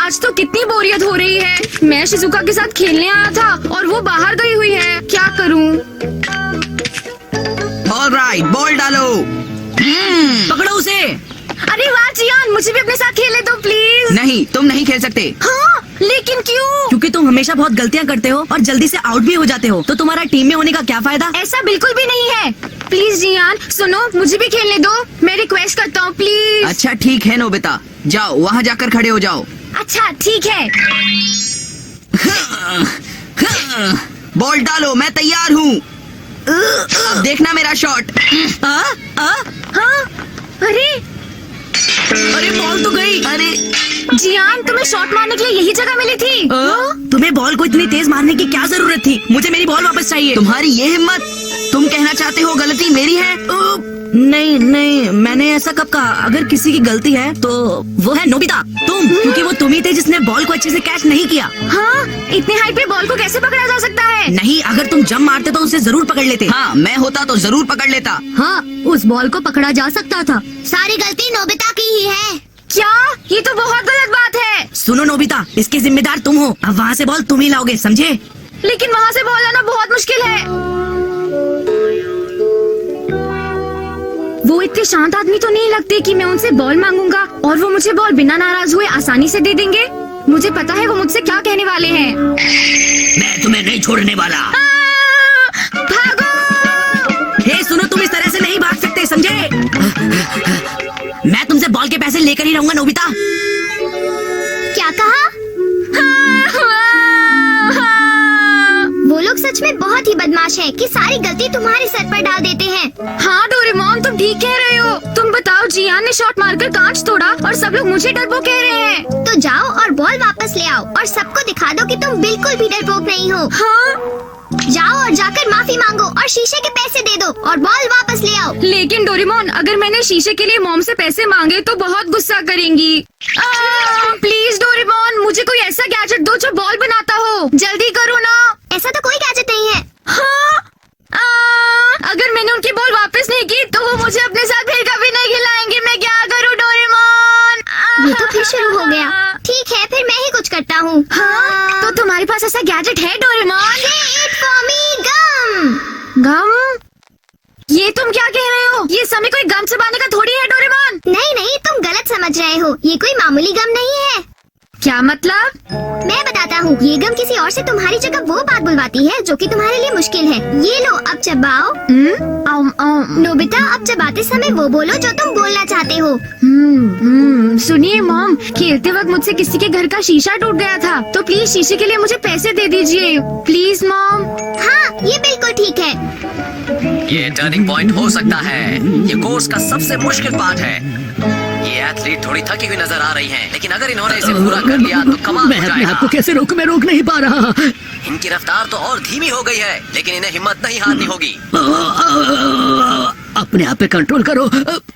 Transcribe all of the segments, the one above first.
आज तो कितनी बोरियत हो रही है। मैं शिजुका के साथ खेलने आया था और वो बाहर गई हुई है। क्या करूं? ऑलराइट, बॉल डालो। पकड़ो उसे। अरे वाह जियान, मुझे भी अपने साथ खेलने दो प्लीज। नहीं, तुम नहीं खेल सकते। हाँ, लेकिन क्यों? क्योंकि तुम हमेशा बहुत गलतियाँ करते हो और जल्दी से आउट भी हो जाते हो, तो तुम्हारा टीम में होने का क्या फायदा? ऐसा बिल्कुल भी नहीं है। प्लीज जियान सुनो, मुझे भी खेलने दो। मैं रिक्वेस्ट करता हूँ प्लीज। अच्छा ठीक है नोबिता, जाओ वहाँ जाकर खड़े हो जाओ। अच्छा ठीक है। बॉल डालो, मैं तैयार हूँ। अब देखना मेरा शॉट। हाँ, अरे अरे बॉल तो गई। अरे जियान, तुम्हें शॉट मारने के लिए यही जगह मिली थी? तुम्हें बॉल को इतनी तेज मारने की क्या जरूरत थी? मुझे मेरी बॉल वापस चाहिए। तुम्हारी ये हिम्मत? तुम कहना चाहते हो गलती मेरी है? नहीं नहीं, मैंने ऐसा कब कहा? अगर किसी की गलती है तो वो है नोबिता, तुम। क्योंकि वो तुम ही थे जिसने बॉल को अच्छे से कैच नहीं किया। हाँ, इतने हाइट पे बॉल को कैसे पकड़ा जा सकता है? नहीं, अगर तुम जंप मारते तो उसे जरूर पकड़ लेते। हाँ, मैं होता तो जरूर पकड़ लेता। हाँ, उस बॉल को पकड़ा जा सकता था। सारी गलती नोबिता की ही है। क्या? ये तो बहुत गलत बात है। सुनो नोबिता, इसके जिम्मेदार तुम हो। अब वहाँ से बॉल तुम ही लाओगे, समझे? लेकिन वहाँ से बॉल लाना बहुत मुश्किल है। वो इतने शांत आदमी तो नहीं लगते कि मैं उनसे बॉल मांगूंगा और वो मुझे बॉल बिना नाराज हुए आसानी से दे देंगे। मुझे पता है वो मुझसे क्या कहने वाले हैं। मैं तुम्हें नहीं छोड़ने वाला। भागो! हे सुनो, तुम इस तरह से नहीं भाग सकते, समझे? मैं तुमसे बॉल के पैसे लेकर ही रहूंगा नोबिता। क्या कहा? वो लोग सच में बहुत ही बदमाश हैं कि सारी गलती तुम्हारे सर पर डाल देते हैं। हाँ डोरेमोन, तुम ठीक कह रहे हो। तुम बताओ, जियान ने शॉट मारकर कांच तोड़ा और सब लोग मुझे डरपोक कह रहे हैं। तो जाओ और बॉल वापस ले आओ और सबको दिखा दो कि तुम बिल्कुल भी डरपोक नहीं हो। हाँ? जाओ और जाकर माफी मांगो और शीशे के पैसे दे दो और बॉल वापस ले आओ। लेकिन डोरेमोन, अगर मैंने शीशे के लिए मॉम से पैसे मांगे तो बहुत गुस्सा करेंगी। प्लीज डोरेमोन, मुझे कोई ऐसा गैजेट दो जो बॉल बनाता हो। जल्दी करो ना। ऐसा तो कोई गैजेट नहीं है। हाँ? अगर मैंने उनकी बॉल वापस नहीं की तो वो मुझे अपने साथ फिर कभी नहीं खिलाएंगे। मैं क्या करूँ डोरेमोन? ये तो फिर शुरू हो गया। ठीक है, फिर मैं ही कुछ करता हूँ। हाँ? तो तुम्हारे पास ऐसा गैजेट है डोरेमोन? गम। गम? ये तुम क्या कह रहे हो? ये समय कोई गम चबाने का थोड़ी है डोरेमोन। नहीं नहीं, तुम गलत समझ रहे हो। ये कोई मामूली गम नहीं है। क्या मतलब? मैं बताता हूँ। ये गम किसी और से तुम्हारी जगह वो बात बुलवाती है जो कि तुम्हारे लिए मुश्किल है। ये लो, अब चबाओ। नोबिता, अब चबाते समय वो बोलो जो तुम बोलना चाहते हो। सुनिए मॉम, खेलते वक्त मुझसे किसी के घर का शीशा टूट गया था, तो प्लीज शीशे के लिए मुझे पैसे दे दीजिए। Please mom. हाँ, ये बिल्कुल ठीक है। ये टर्निंग पॉइंट हो सकता है। ये कोर्स का सबसे मुश्किल पार्ट है। ये एथलीट थोड़ी थकी हुई नजर आ रही हैं, लेकिन अगर इन्होंने इसे पूरा कर लिया तो कमाल हो मैं अपने जाएगा। आप को कैसे रोकूं? मैं रोक नहीं पा रहा। इनकी रफ्तार तो और धीमी हो गई है, लेकिन इन्हें हिम्मत नहीं हारनी होगी। अपने आप पे कंट्रोल करो।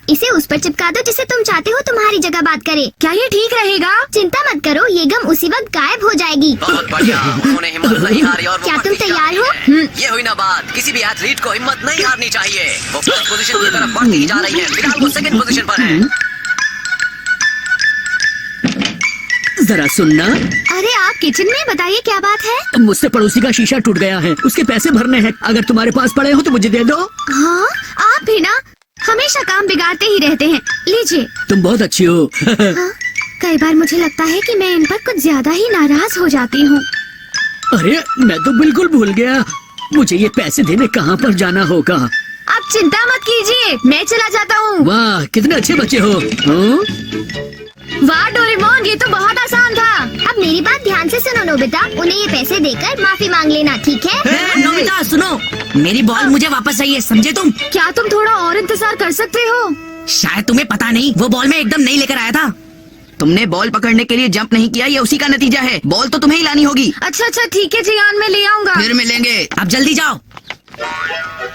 इसे उस पर चिपका दो जिसे तुम चाहते हो तुम्हारी जगह बात करे। क्या ये ठीक रहेगा? चिंता मत करो, ये गम उसी वक्त गायब हो जाएगी। बहुत बढ़िया, उन्होंने हिम्मत नहीं हारी और वो क्या तुम बढ़ती जा तैयार रही हो? है। ये हुई ना बात। किसी भी एथलीट को हिम्मत नहीं हारनी चाहिए। वो फर्स्ट पोजीशन की तरफ बढ़ती ही जा रही है। फिलहाल वो सेकंड पोजीशन पर है। जरा सुनना। अरे आप किचन में, बताइए क्या बात है? मुझसे पड़ोसी का शीशा टूट गया है, उसके पैसे भरने हैं। अगर तुम्हारे पास पड़े हो तो मुझे दे दो। हाँ, आप भी ना हमेशा काम बिगाड़ते ही रहते हैं। लीजिए। तुम बहुत अच्छी हो। हाँ, कई बार मुझे लगता है कि मैं इन पर कुछ ज्यादा ही नाराज हो जाती हूँ। अरे मैं तो बिल्कुल भूल गया, मुझे ये पैसे देने कहाँ पर जाना होगा। आप चिंता मत कीजिए, मैं चला जाता हूँ। वाह, कितने अच्छे बच्चे हो। वाह डोरेमोन, ये तो बहुत आसान था। अब मेरी बात ध्यान से सुनो नोबिता, उन्हें ये पैसे देकर माफी मांग लेना, ठीक है? नोबिता सुनो, मेरी बॉल मुझे वापस चाहिए, समझे तुम? क्या तुम थोड़ा और इंतजार कर सकते हो? शायद तुम्हें पता नहीं, वो बॉल मैं एकदम नहीं लेकर आया था। तुमने बॉल पकड़ने के लिए जंप नहीं किया, ये उसी का नतीजा है। बॉल तो तुम्हें ही लानी होगी। अच्छा अच्छा ठीक है जियान, मैं ले आऊंगा। फिर मिलेंगे। अब जल्दी जाओ।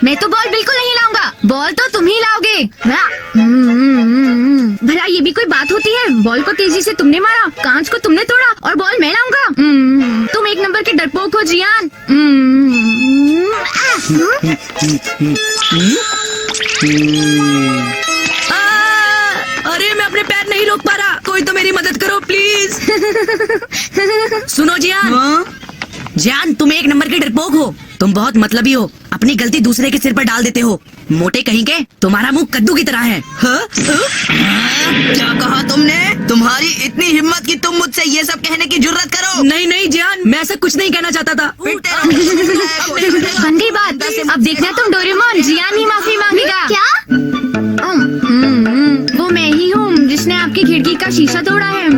मैं तो बॉल बिल्कुल नहीं लाऊंगा, बॉल तो तुम ही लाओगे। भला ये भी कोई बात होती है? बॉल को तेजी से तुमने मारा, कांच को तुमने तोड़ा और बॉल मैं लाऊंगा। तुम एक नंबर के डरपोक हो जियान। अरे मैं अपने पैर नहीं रोक पा रहा, कोई तो मेरी मदद करो प्लीज। सुनो जियान, हाँ? जान तुम एक नंबर के डरपोक हो। तुम बहुत मतलबी हो, अपनी गलती दूसरे के सिर पर डाल देते हो। मोटे कहीं के, तुम्हारा मुंह कद्दू की तरह है। हाँ? क्या कहा तुमने? तुम्हारी इतनी हिम्मत कि तुम मुझसे ये सब कहने की जुर्रत करो? नहीं नहीं जान, मैं ऐसा कुछ नहीं कहना चाहता था। फिर तेरा बन गई बात। अब देखना तुम डोरेमोन, जियान ही माफी मांगेगा। क्या? वो मैं ही हूँ जिसने आपकी खिड़की का शीशा तोड़ा है।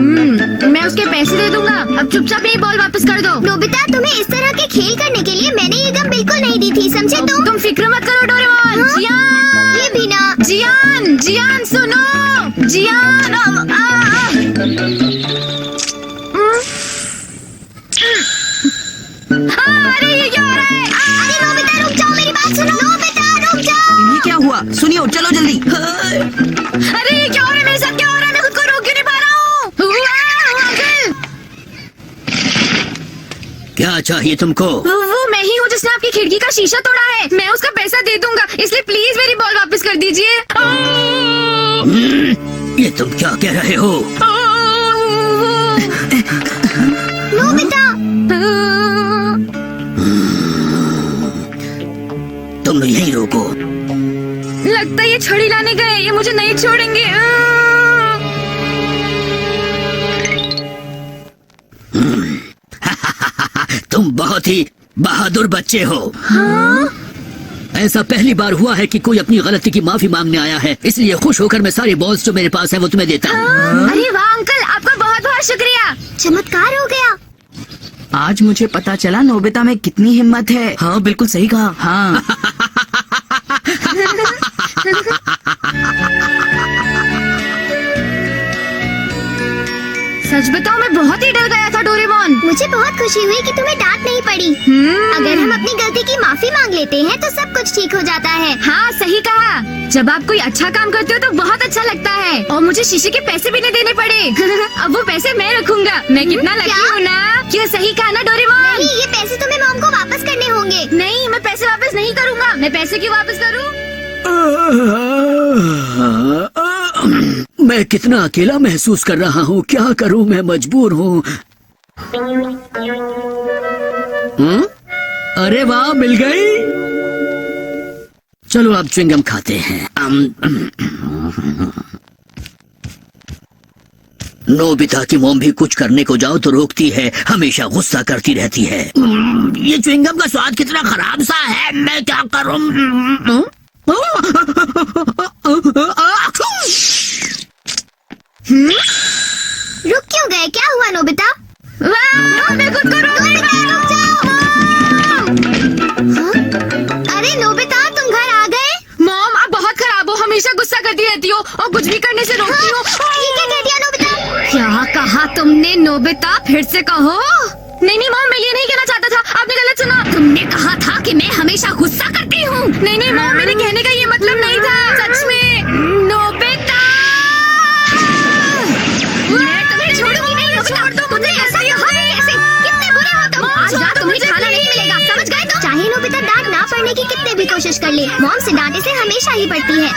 मैं उसके पैसे दे दूंगा। अब चुपचाप ये बॉल वापस कर दो। नोबिता, तुम्हें इस तरह के खेल करने के लिए मैंने ये गम बिल्कुल नहीं दी थी, समझे तुम? तुम फिक्र मत करो डोरेमोन। हाँ? जियान, ये भी ना। जियान, जियान सुनो, जियान। अरे ये क्या हो रहा है? अरे नोबिता रुक जाओ, मेरी बात सुनो। नोबिता रुक जाओ। ये क्या हुआ? सुनियो, चलो जल्दी। अरे ये क्या हो रहा है? मेरे साथ क्या हो रहा है? मैं खुद को रोक क्यों नहीं पा रहा हूँ? अंकल, क्या चाहिए तुमको? वो मैं ही हूँ जिसने आपकी खिड़की का शीशा तोड़ा है। मैं उसका पैसा दे दूंगा, इसलिए प्लीज मेरी बॉल वापस कर दीजिए। ये तुम क्या कह रहे हो? नोबिता, तुम यहीं रोको। लगता है ये छड़ी लाने गए, ये मुझे नहीं छोड़ेंगे। तुम बहुत ही बहादुर बच्चे हो। ऐसा पहली बार हुआ है कि कोई अपनी गलती की माफी मांगने आया है, इसलिए खुश होकर मैं सारे बॉल्स जो मेरे पास है वो तुम्हें देता हूँ। अरे वाह अंकल, आपका बहुत बहुत शुक्रिया। चमत्कार हो गया। आज मुझे पता चला नोबिता में कितनी हिम्मत है। हाँ बिल्कुल सही कहा। हाँ। सच बताओ, मैं बहुत ही डर गया था डोरेमोन। मुझे बहुत खुशी हुई कि तुम्हें डांट नहीं पड़ी। अगर हम अपनी गलती की माफी मांग लेते हैं तो सब कुछ ठीक हो जाता है। हाँ सही कहा। जब आप कोई अच्छा काम करते हो तो बहुत अच्छा लगता है। और मुझे शीशे के पैसे भी नहीं देने पड़े। अब वो पैसे मैं रखूंगा। मैं कितना लकी क्या? हूँ ना। क्या सही कहा ना डोरेमोन? नहीं, ये पैसे तुम्हें मॉम को वापस करने होंगे। नहीं, मैं पैसे वापस नहीं करूँगा। मैं पैसे क्यों वापस करूँ? मैं कितना अकेला महसूस कर रहा हूँ। क्या करूँ, मैं मजबूर हूँ। अरे वाह, मिल गई। चलो अब च्युइंगम खाते हैं। नोबिता की मोम भी कुछ करने को जाओ तो रोकती है, हमेशा गुस्सा करती रहती है। ये च्युइंगम का स्वाद कितना खराब सा है, मैं क्या करूं? रुक क्यों गए? क्या हुआ नोबिता? वाह, मैं खुद को रोक नहीं पाया। रुक जाओ। हाँ? अरे नोबिता, तुम घर आ गए? मॉम, आप बहुत खराब हो। हमेशा गुस्सा करती रहती हो और कुछ भी करने से रोकती हो। ये क्या कह दिया नोबिता? क्या कहा तुमने नोबिता? फिर से कहो। नहीं मॉम, मैं ये नहीं कहना चाहता था। आपने गलत सुना। तुमने कहा था कि मैं हमेशा गुस्सा करती हूँ। नहीं मॉम, मेरे कहने का ये मतलब नहीं था। सच में नोबिता, मैं तुम्हें छोड़ूंगी नहीं। छोड़ दो मुझे। ऐसा ही हो ऐसे। कितने बुरे हो तुम। आज रात तुम्हें खाना नहीं मिलेगा, समझ गए तुम? चाहे नोबिता डांट ना पड़ने की कितने भी कोशिश कर ले, मॉम से डांटे से हमेशा ही पड़ती है।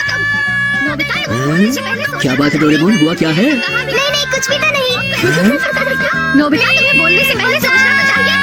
नोबिता, ये बोलने से पहले सोचना क्या बात है डोरेमोन, हुआ क्या है? नहीं, कुछ भी तो नहीं। नोबिता, तुम्हें बोलने से पहले सोचना तो चाहिए।